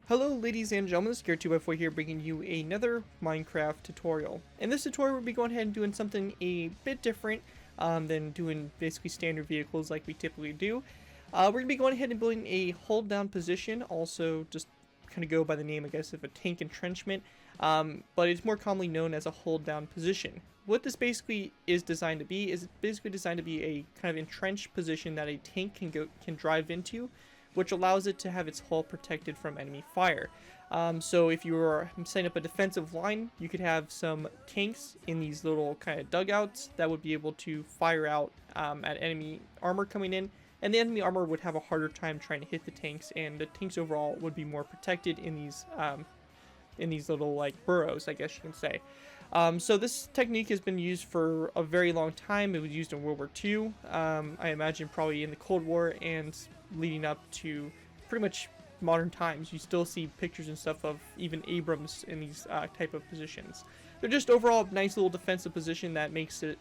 Hello ladies and gentlemen, it's Gear2x4 here bringing you another Minecraft tutorial. In this tutorial we'll be going ahead and doing something a bit different than doing basically standard vehicles like we typically do. We're going to be going ahead and building a hold down position, also just kind of go by the name I guess of a tank entrenchment, but it's more commonly known as a hold down position. What this basically is designed to be is it's basically designed to be a kind of entrenched position that a tank can drive into, which allows it to have its hull protected from enemy fire. So if you are setting up a defensive line, you could have some tanks in these little kind of dugouts that would be able to fire out at enemy armor coming in, and the enemy armor would have a harder time trying to hit the tanks, and the tanks overall would be more protected in these little like burrows, I guess you can say. So this technique has been used for a very long time. It was used in World War II, I imagine probably in the Cold War and leading up to pretty much modern times. You still see pictures and stuff of even Abrams in these type of positions. They're just overall nice little defensive position that makes the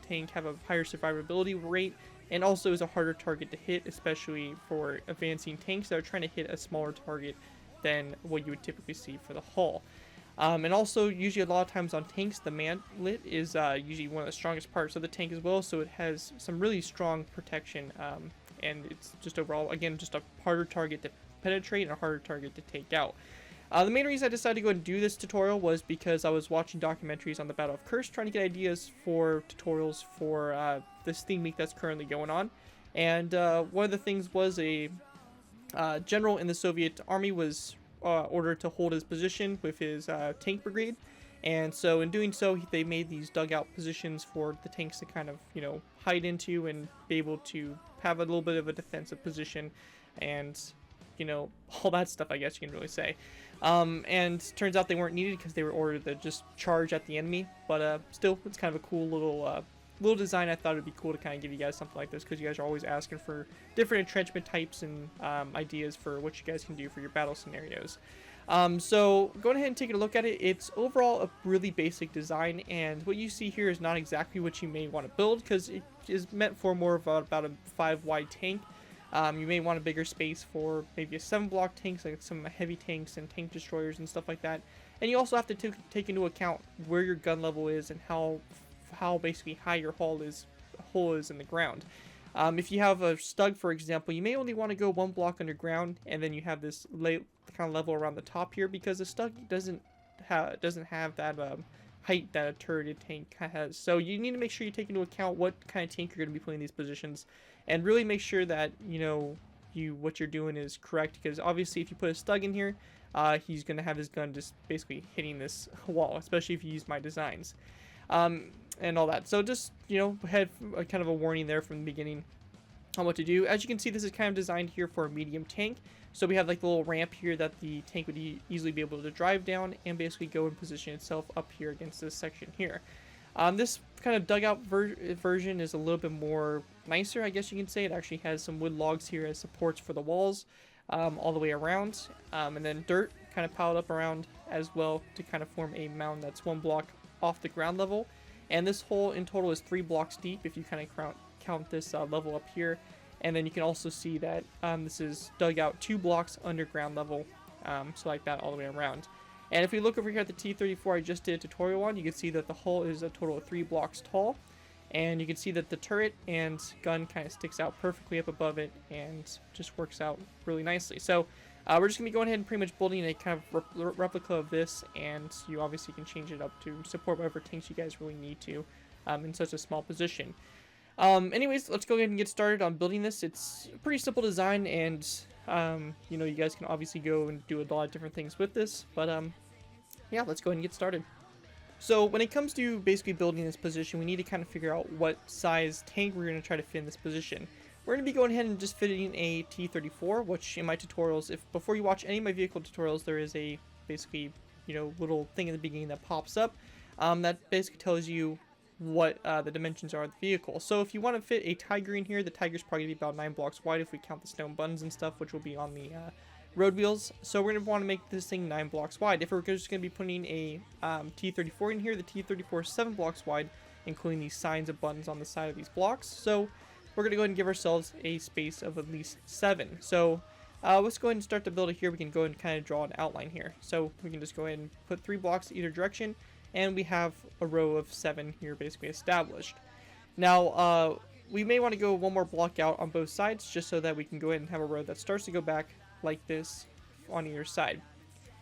tank have a higher survivability rate, and also is a harder target to hit, especially for advancing tanks that are trying to hit a smaller target than what you would typically see for the hull. And also, usually a lot of times on tanks, the manlet is usually one of the strongest parts of the tank as well, so it has some really strong protection, and it's just overall, again, just a harder target to penetrate and a harder target to take out. The main reason I decided to go and do this tutorial was because I was watching documentaries on the Battle of Kursk, trying to get ideas for tutorials for this theme week that's currently going on. And one of the things was a general in the Soviet army was ordered to hold his position with his tank brigade, and so in doing so they made these dugout positions for the tanks to kind of, you know, hide into and be able to have a little bit of a defensive position, and, you know, all that stuff I guess you can really say. And turns out they weren't needed because they were ordered to just charge at the enemy, but still, it's kind of a cool little design. I thought it'd be cool to kind of give you guys something like this because you guys are always asking for different entrenchment types and ideas for what you guys can do for your battle scenarios. So go ahead and take a look at it. It's overall a really basic design, and what you see here is not exactly what you may want to build because it is meant for more of about a 5 wide tank. You may want a bigger space for maybe a 7 block tanks, like some heavy tanks and tank destroyers and stuff like that. And you also have to take into account where your gun level is and how basically high your hole is in the ground. If you have a stug, for example, you may only want to go 1 block underground, and then you have this kind of level around the top here, because a stug doesn't have that height that a turreted tank has. So you need to make sure you take into account what kind of tank you're going to be putting in these positions, and really make sure that what you're doing is correct, because obviously if you put a stug in here, he's going to have his gun just basically hitting this wall, especially if you use my designs. And all that. So just, had kind of a warning there from the beginning on what to do. As you can see, this is kind of designed here for a medium tank. So we have like the little ramp here that the tank would easily be able to drive down and basically go and position itself up here against this section here. This kind of dugout version is a little bit more nicer, I guess you can say. It actually has some wood logs here as supports for the walls all the way around, and then dirt kind of piled up around as well to kind of form a mound that's 1 block off the ground level. And this hole in total is 3 blocks deep if you kind of count this level up here. And then you can also see that this is dug out 2 blocks underground level, so like that all the way around. And if we look over here at the T-34 I just did a tutorial on, you can see that the hull is a total of 3 blocks tall. And you can see that the turret and gun kind of sticks out perfectly up above it and just works out really nicely. So we're just going to be going ahead and pretty much building a kind of replica of this, and you obviously can change it up to support whatever tanks you guys really need to in such a small position. Anyways, let's go ahead and get started on building this. It's a pretty simple design, and you guys can obviously go and do a lot of different things with this, but yeah, let's go ahead and get started. So when it comes to basically building this position, we need to kind of figure out what size tank we're going to try to fit in this position. We're going to be going ahead and just fitting a T-34, which in my tutorials, before you watch any of my vehicle tutorials, there is a basically, little thing in the beginning that pops up that basically tells you what the dimensions are of the vehicle. So if you want to fit a Tiger in here, the Tiger's probably going to be about 9 blocks wide if we count the stone buttons and stuff, which will be on the road wheels. So we're going to want to make this thing 9 blocks wide. If we're just going to be putting a T-34 in here, the T-34 is 7 blocks wide, including these signs of buttons on the side of these blocks. So we're going to go ahead and give ourselves a space of at least 7. So Let's go ahead and start to build it here. We can go ahead and kind of draw an outline here. So we can just go ahead and put 3 blocks either direction, and we have a row of 7 here basically established. Now, we may want to go 1 more block out on both sides just so that we can go ahead and have a row that starts to go back like this on either side.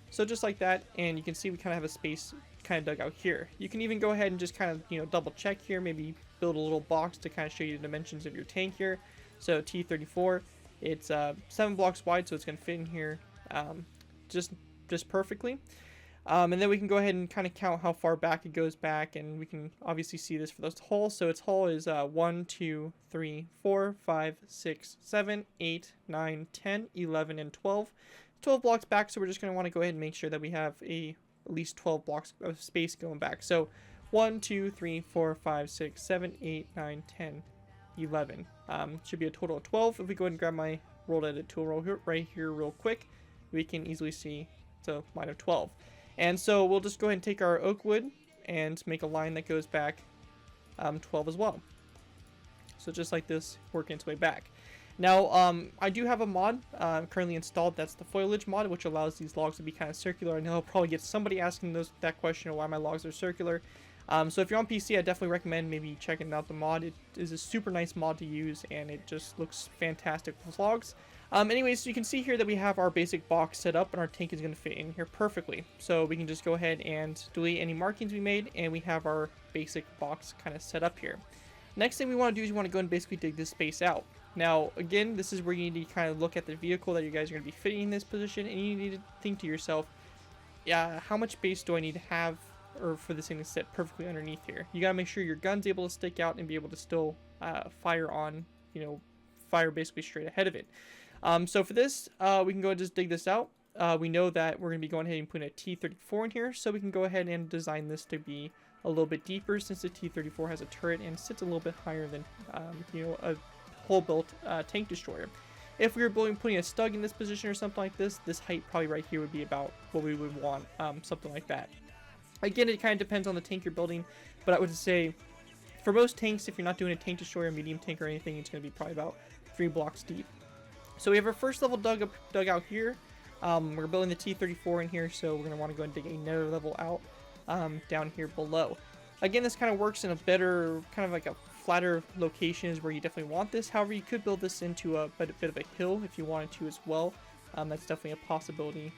So just like that, and you can see we kind of have a space kind of dug out here. You can even go ahead and just kind of, you know, double check here, maybe build a little box to kind of show you the dimensions of your tank here. So T34, it's 7 blocks wide, so it's going to fit in here just perfectly. And then we can go ahead and kind of count how far back it goes back, and we can obviously see this for this hull. So its hull is 1, 2, 3, 4, 5, 6, 7, 8, 9, 10, 11, and 12. 12 blocks back, so we're just going to want to go ahead and make sure that we have at least 12 blocks of space going back. So 1, 2, 3, 4, 5, 6, 7, 8, 9, 10, 11. Should be a total of 12. If we go ahead and grab my rolled edit tool right here real quick, we can easily see it's a line of 12. And so we'll just go ahead and take our oak wood and make a line that goes back 12 as well. So just like this, working its way back. Now, I do have a mod currently installed. That's the foliage mod, which allows these logs to be kind of circular. I know I'll probably get somebody asking that question of why my logs are circular. So if you're on PC, I definitely recommend maybe checking out the mod. It is a super nice mod to use, and it just looks fantastic with logs. Anyways, so you can see here that we have our basic box set up, and our tank is going to fit in here perfectly. So we can just go ahead and delete any markings we made, and we have our basic box kind of set up here. Next thing we want to do is we want to go and basically dig this space out. Now, again, this is where you need to kind of look at the vehicle that you guys are going to be fitting in this position, and you need to think to yourself, yeah, how much space do I need to have or for this thing to sit perfectly underneath here? You got to make sure your gun's able to stick out and be able to still fire on, you know, fire basically straight ahead of it. So for this, we can go and just dig this out. We know that we're going to be going ahead and putting a T34 in here, so we can go ahead and design this to be a little bit deeper, since the T34 has a turret and sits a little bit higher than, you know, a hull-built tank destroyer. If we were putting a stug in this position or something like this, this height probably right here would be about what we would want, something like that. Again, it kind of depends on the tank you're building, but I would say for most tanks, if you're not doing a tank destroyer, medium tank, or anything, it's going to be probably about 3 blocks deep. So we have our first level dug out here. We're building the T34 in here, so we're going to want to go and dig another level out down here below. Again, this kind of works in a better, kind of like a flatter locations where you definitely want this. However, you could build this into a bit of a hill if you wanted to as well. That's definitely a possibility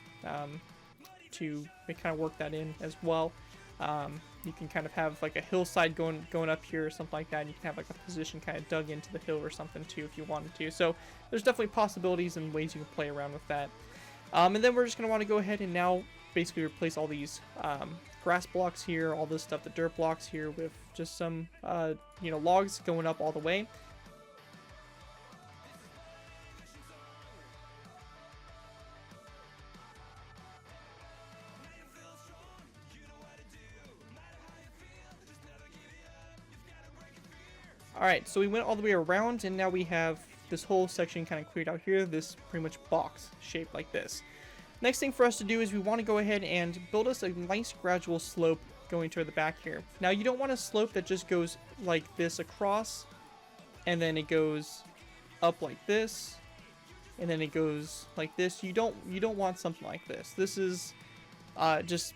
to kind of work that in as well. You can kind of have like a hillside going up here or something like that, and you can have like a position kind of dug into the hill or something too if you wanted to. So there's definitely possibilities and ways you can play around with that. And then we're just going to want to go ahead and now basically replace all these grass blocks here, all this stuff, the dirt blocks here, with just some you know, logs going up all the way. Alright, so we went all the way around, and now we have this whole section kind of cleared out here, this pretty much box shaped like this. Next thing for us to do is we want to go ahead and build us a nice gradual slope going toward the back here. Now, you don't want a slope that just goes like this across, and then it goes up like this, and then it goes like this. You don't want something like this. This is it just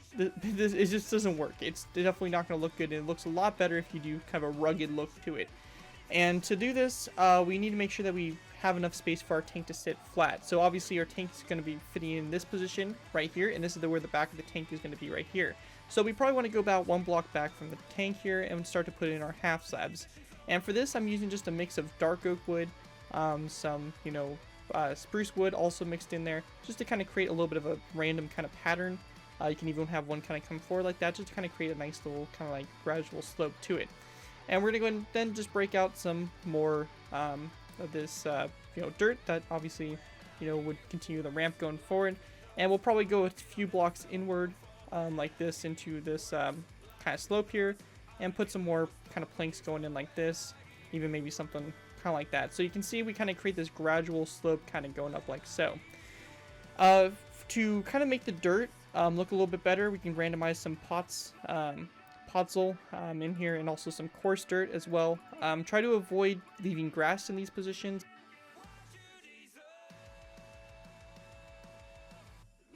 doesn't work. It's definitely not going to look good. It looks a lot better if you do kind of a rugged look to it. And to do this, we need to make sure that we have enough space for our tank to sit flat. So obviously our tank is going to be fitting in this position right here, and this is where the back of the tank is going to be right here. So we probably want to go about 1 block back from the tank here and start to put in our half slabs. And for this, I'm using just a mix of dark oak wood, some, you know, spruce wood also mixed in there, just to kind of create a little bit of a random kind of pattern. You can even have one kind of come forward like that, just to kind of create a nice little kind of like gradual slope to it. And we're going to go and then just break out some more of this, you know, dirt that obviously, you know, would continue the ramp going forward. And we'll probably go a few blocks inward like this into this kind of slope here, and put some more kind of planks going in like this, even maybe something kind of like that. So you can see we kind of create this gradual slope kind of going up like so. To kind of make the dirt look a little bit better, we can randomize some potzel in here, and also some coarse dirt as well. Try to avoid leaving grass in these positions.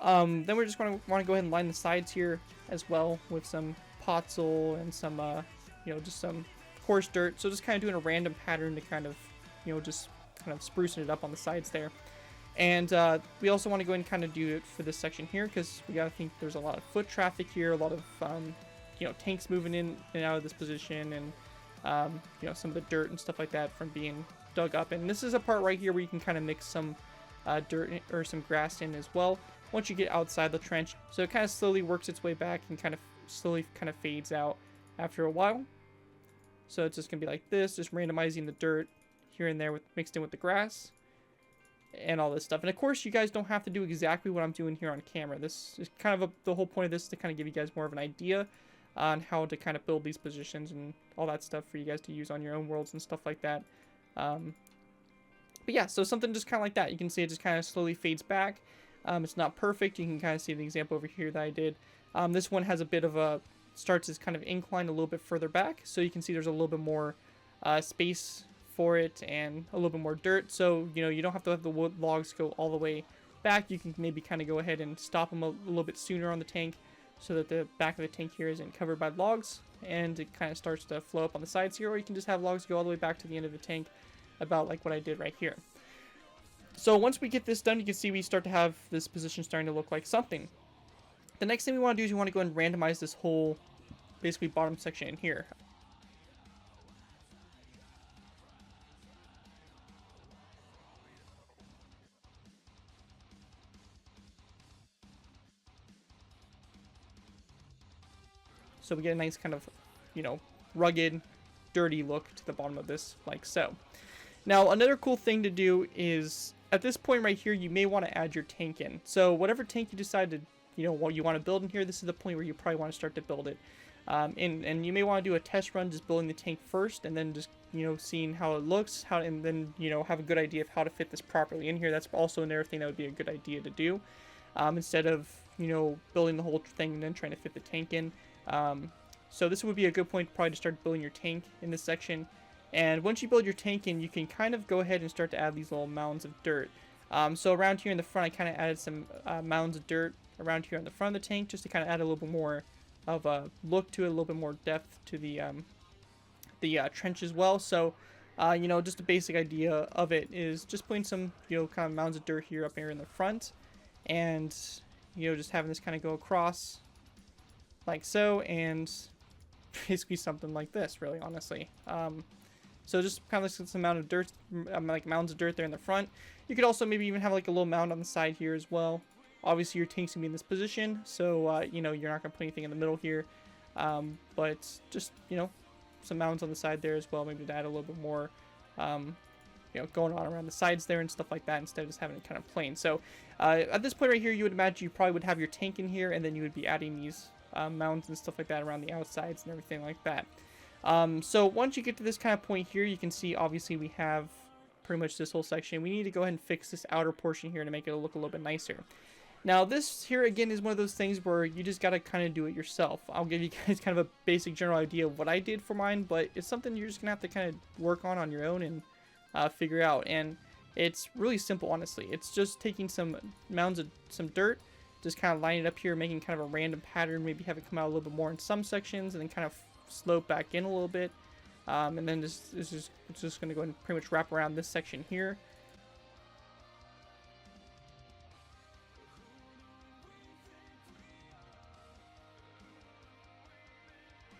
Then we're just going to want to go ahead and line the sides here as well with some potsoil and some, just some coarse dirt. So just kind of doing a random pattern to kind of, just kind of sprucing it up on the sides there. And we also want to go ahead and kind of do it for this section here because we got to think there's a lot of foot traffic here, a lot of, tanks moving in and out of this position, and, some of the dirt and stuff like that from being dug up. And this is a part right here where you can kind of mix some dirt or some grass in as well once you get outside the trench. So it kind of slowly works its way back and kind of slowly kind of fades out after a while. So it's just going to be like this, just randomizing the dirt here and there with mixed in with the grass and all this stuff. And of course, you guys don't have to do exactly what I'm doing here on camera. This is kind of the whole point of this is to kind of give you guys more of an idea on how to kind of build these positions and all that stuff for you guys to use on your own worlds and stuff like that. But yeah, so something just kind of like that. You can see it just kind of slowly fades back. It's not perfect. You can kind of see the example over here that I did. This one has a bit of a, starts as kind of inclined a little bit further back. So you can see there's a little bit more space for it and a little bit more dirt. So, you don't have to have the wood logs go all the way back. You can maybe kind of go ahead and stop them a little bit sooner on the tank so that the back of the tank here isn't covered by logs. And it kind of starts to flow up on the sides here. Or you can just have logs go all the way back to the end of the tank, about like what I did right here. So once we get this done, you can see we start to have this position starting to look like something. The next thing we want to do is we want to go and randomize this whole, basically bottom section in here. So we get a nice kind of, rugged, dirty look to the bottom of this, like so. Now, another cool thing to do is, at this point right here, you may want to add your tank in. So whatever tank you decide to, what you want to build in here, this is the point where you probably want to start to build it. And you may want to do a test run just building the tank first, and then just, seeing how it looks, and then, have a good idea of how to fit this properly in here. That's also another thing that would be a good idea to do, instead of, building the whole thing and then trying to fit the tank in. So this would be a good point probably to start building your tank in this section. And once you build your tank in, you can kind of go ahead and start to add these little mounds of dirt. So around here in the front, I kind of added some mounds of dirt around here on the front of the tank, just to kind of add a little bit more of a look to it, a little bit more depth to the trench as well. So, just a basic idea of it is just putting some, kind of mounds of dirt here up here in the front, and, just having this kind of go across like so, and basically something like this, really, honestly. So just kind of like some amount of dirt, like mounds of dirt there in the front. You could also maybe even have like a little mound on the side here as well. Obviously, your tank's gonna be in this position, so you're not gonna put anything in the middle here. But just some mounds on the side there as well, maybe to add a little bit more, going on around the sides there and stuff like that, instead of just having it kind of plain. So at this point right here, you would imagine you probably would have your tank in here, and then you would be adding these mounds and stuff like that around the outsides and everything like that. So once you get to this kind of point here, you can see obviously we have pretty much this whole section. We need to go ahead and fix this outer portion here to make it look a little bit nicer. Now this here again is one of those things where you just gotta kind of do it yourself. I'll give you guys kind of a basic general idea of what I did for mine, but it's something you're just gonna have to kind of work on your own and figure out. And it's really simple, honestly. It's just taking some mounds of some dirt, just kind of lining it up here, making kind of a random pattern, maybe have it come out a little bit more in some sections, and then kind of slope back in a little bit, and then it's just going to go and pretty much wrap around this section here.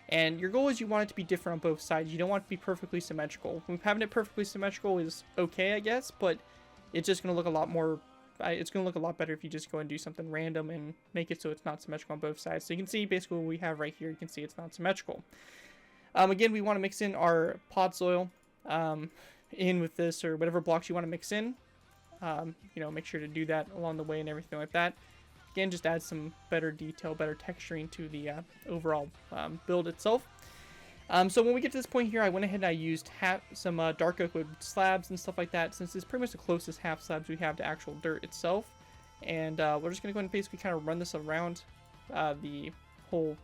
And your goal is you want it to be different on both sides. You don't want it to be perfectly symmetrical. Having it perfectly symmetrical is okay, I guess, but it's just going to look a lot more, it's going to look a lot better if you just go and do something random and make it so it's not symmetrical on both sides. So you can see basically what we have right here. You can see it's not symmetrical. Again, we want to mix in our pod soil in with this, or whatever blocks you want to mix in. Make sure to do that along the way and everything like that. Again, just add some better detail, better texturing to the overall build itself. So when we get to this point here, I went ahead and I used some dark oak wood slabs and stuff like that, since it's pretty much the closest half slabs we have to actual dirt itself. And we're just going to go ahead and basically kind of run this around the whole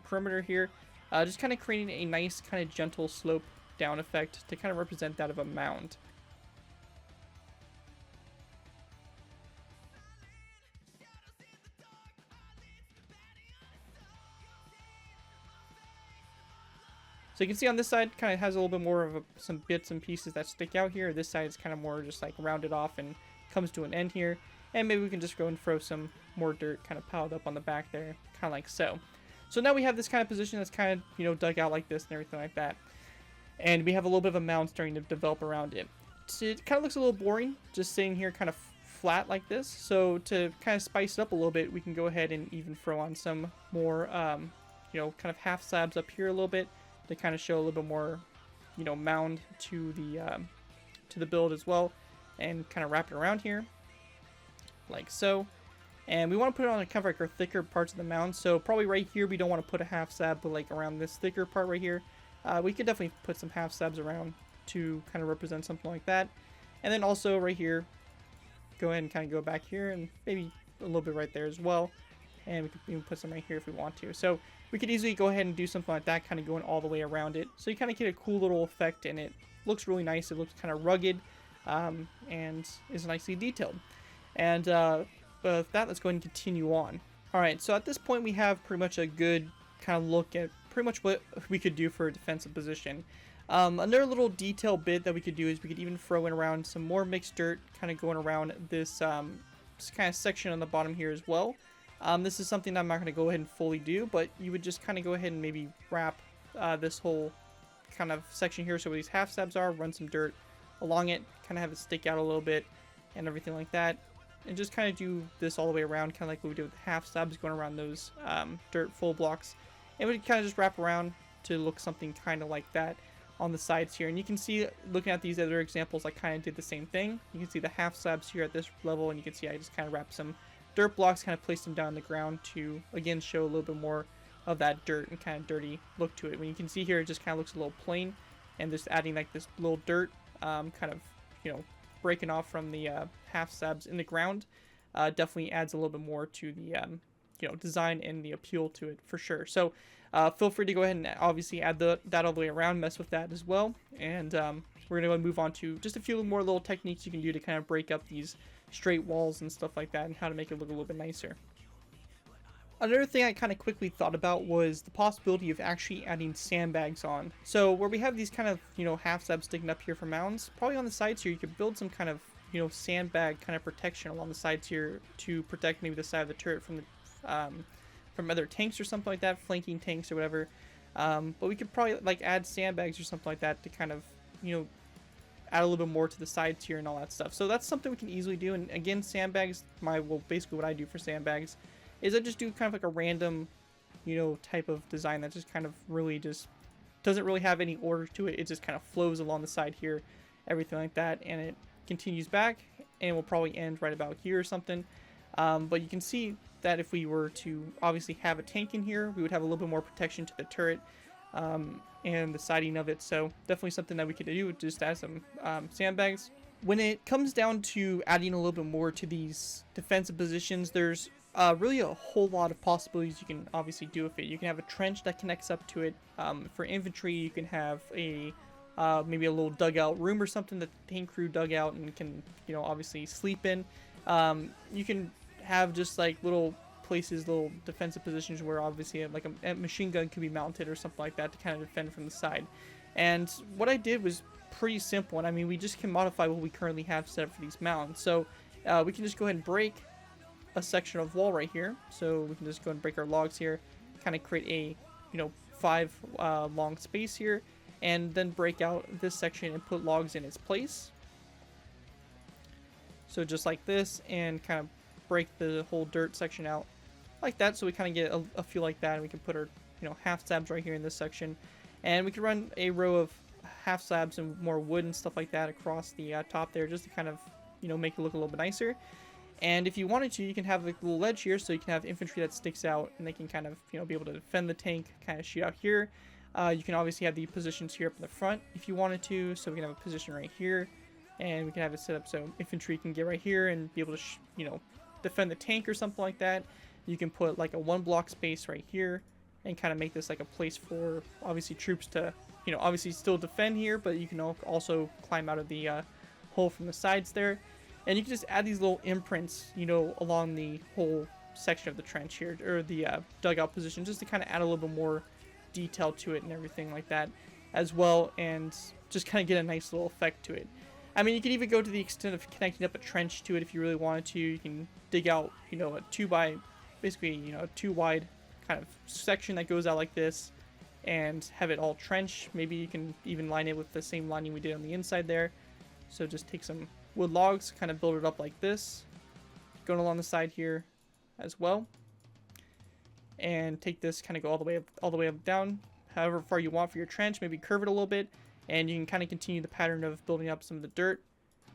perimeter here, just kind of creating a nice kind of gentle slope down effect to kind of represent that of a mound. So you can see on this side kind of has a little bit more of some bits and pieces that stick out here. This side is kind of more just like rounded off and comes to an end here. And maybe we can just go and throw some more dirt kind of piled up on the back there, kind of like so. So now we have this kind of position that's kind of, you know, dug out like this and everything like that. And we have a little bit of a mound starting to develop around it. So it kind of looks a little boring just sitting here kind of flat like this. So to kind of spice it up a little bit, we can go ahead and even throw on some more, you know, kind of half slabs up here a little bit to kind of show a little bit more, you know, mound to the build as well, and kind of wrap it around here like so. And we want to put it on kind of like our thicker parts of the mound. So probably right here we don't want to put a half slab, but like around this thicker part right here, we could definitely put some half slabs around to kind of represent something like that. And then also right here, go ahead and kind of go back here and maybe a little bit right there as well. And we could even put some right here if we want to. So we could easily go ahead and do something like that, kind of going all the way around it. So you kind of get a cool little effect, and it looks really nice. It looks kind of rugged, and is nicely detailed. And with that, let's go ahead and continue on. Alright, so at this point we have pretty much a good kind of look at pretty much what we could do for a defensive position. Another little detail bit that we could do is we could even throw in around some more mixed dirt, kind of going around this kind of section on the bottom here as well. This is something that I'm not going to go ahead and fully do, but you would just kind of go ahead and maybe wrap this whole kind of section here, so where these half slabs are, run some dirt along it, kind of have it stick out a little bit and everything like that, and just kind of do this all the way around, kind of like what we did with the half slabs going around those dirt full blocks. And we kind of just wrap around to look something kind of like that on the sides here. And you can see, looking at these other examples, I kind of did the same thing. You can see the half slabs here at this level, and you can see I just kind of wrapped some dirt blocks, kind of placed them down on the ground to, again, show a little bit more of that dirt and kind of dirty look to it. When you can see here, it just kind of looks a little plain, and just adding like this little dirt, kind of, you know, breaking off from the half slabs in the ground, definitely adds a little bit more to the, you know, design and the appeal to it for sure. So feel free to go ahead and obviously add that all the way around, mess with that as well. And we're going to move on to just a few more little techniques you can do to kind of break up these straight walls and stuff like that, and how to make it look a little bit nicer. Another thing I kind of quickly thought about was the possibility of actually adding sandbags on. So where we have these kind of, you know, half slabs sticking up here for mounds, probably on the sides here you could build some kind of, you know, sandbag kind of protection along the sides here to protect maybe the side of the turret from the from other tanks or something like that, flanking tanks or whatever. But we could probably like add sandbags or something like that to kind of, you know, add a little bit more to the sides here and all that stuff. So that's something we can easily do. And again, sandbags, basically what I do for sandbags is I just do kind of like a random, you know, type of design that just kind of really just doesn't really have any order to it. It just kind of flows along the side here, everything like that, and it continues back, and will probably end right about here or something. But you can see that if we were to obviously have a tank in here, we would have a little bit more protection to the turret and the siding of it. So definitely something that we could do, just add some sandbags. When it comes down to adding a little bit more to these defensive positions, there's really a whole lot of possibilities you can obviously do with it. You can have a trench that connects up to it. For infantry, you can have a maybe a little dugout room or something that the tank crew dug out and can, you know, obviously sleep in. You can have just like little places, little defensive positions where obviously like a machine gun could be mounted or something like that to kind of defend from the side. And what I did was pretty simple, and I mean, we just can modify what we currently have set up for these mounds. So we can just go ahead and break a section of wall right here. So we can just go and break our logs here, kind of create a, you know, 5 long space here, and then break out this section and put logs in its place. So just like this, and kind of break the whole dirt section out like that, so we kind of get a feel like that, and we can put our, you know, half slabs right here in this section, and we can run a row of half slabs and more wood and stuff like that across the top there, just to kind of, you know, make it look a little bit nicer. And if you wanted to, you can have a little ledge here, so you can have infantry that sticks out, and they can kind of, you know, be able to defend the tank, kind of shoot out here. You can obviously have the positions here up in the front if you wanted to, so we can have a position right here, and we can have it set up so infantry can get right here and be able to, you know, defend the tank or something like that. You can put like a 1 block space right here and kind of make this like a place for obviously troops to, you know, obviously still defend here, but you can also climb out of the hole from the sides there. And you can just add these little imprints, you know, along the whole section of the trench here, or the dugout position, just to kind of add a little bit more detail to it and everything like that. as well, and just kind of get a nice little effect to it. I mean, you could even go to the extent of connecting up a trench to it if you really wanted to. You can dig out, you know, a 2 by, basically, you know, a 2 wide kind of section that goes out like this, and have it all trench. Maybe you can even line it with the same lining we did on the inside there. So just take some wood logs, kind of build it up like this, going along the side here as well, and take this, kind of go all the way up down, however far you want for your trench. Maybe curve it a little bit, and you can kind of continue the pattern of building up some of the dirt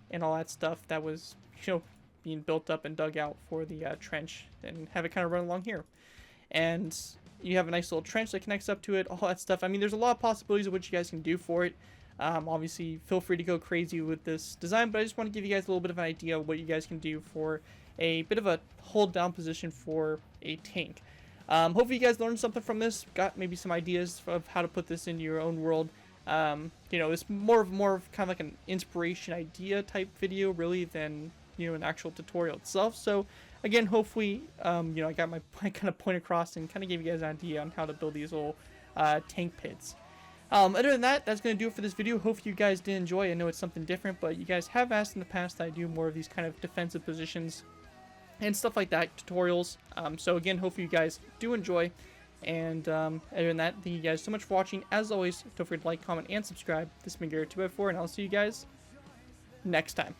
and all that stuff that was, you know, being built up and dug out for the trench, and have it kind of run along here. And you have a nice little trench that connects up to it, all that stuff. I mean, there's a lot of possibilities of what you guys can do for it. Obviously, feel free to go crazy with this design, but I just want to give you guys a little bit of an idea of what you guys can do for a bit of a hold down position for a tank. Hopefully you guys learned something from this, got maybe some ideas of how to put this into your own world. You know, it's more of kind of like an inspiration idea type video, really, than, you know, an actual tutorial itself. So again, hopefully, you know, I got my kind of point across and kind of gave you guys an idea on how to build these little tank pits. Other than that, that's going to do it for this video. Hopefully you guys did enjoy. I know it's something different, but you guys have asked in the past that I do more of these kind of defensive positions and stuff like that, tutorials. So again, hopefully you guys do enjoy. And other than that, thank you guys so much for watching. As always, don't forget to like, comment, and subscribe. This has been WW2, and I'll see you guys next time.